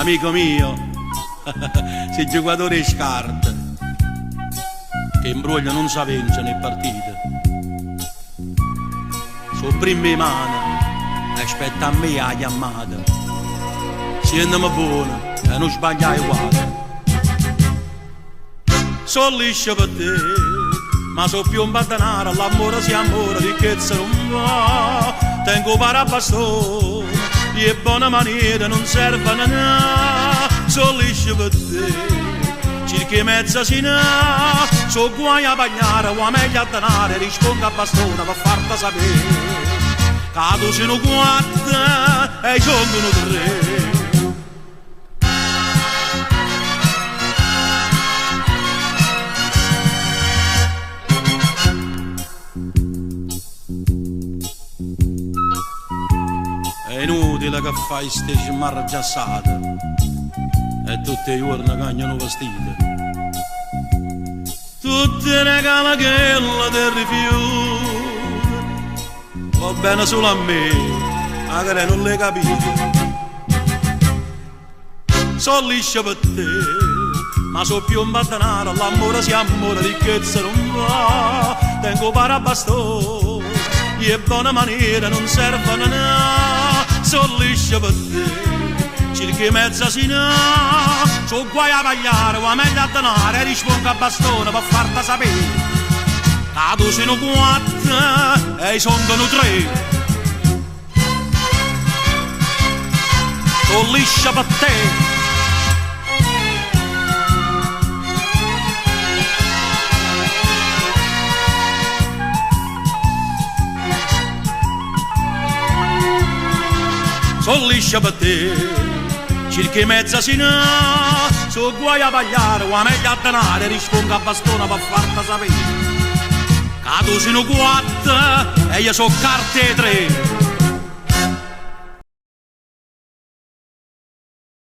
amico mio, sei giocatore di scarpe, che imbruglia non sa vincere nelle partite. Su prime mani, aspetta a me la chiamata. Siendami buono e non sbagliai uguale. Sono liscio per te, ma so più un battanaro, l'amore si amore, ricchezza non va. Tengo parabastone e buona maniera non servono a na. Sono liscio per te, circa mezza sina. So guai a bagnare, o meglio a denaro, rispondo a bastone per farti sapere. Cado sono quattro e sono tre. È inutile che fai ste scimarre giassate e tutti i giorni cagnano vestite. Tutte le camachelle del rifiuto va bene solo a me, magari non le capite. So liscio per te, ma so più un battanaro, l'amore si amore, ricchezza non va. Tengo parabastone e buona maniera non servono a na. So liscio per te, circa mezza sina. So guai a pagliare, o meglio a denaro, e rispondo a bastone per farti sapere. Cado sono quattro e sono tre. So liscio per te. So liscia per te, circa mezza sina. So guai a pagliare, o meglio a denaro, rispondo a bastone per farti sapere. Cado sono quattro e io so carte tre.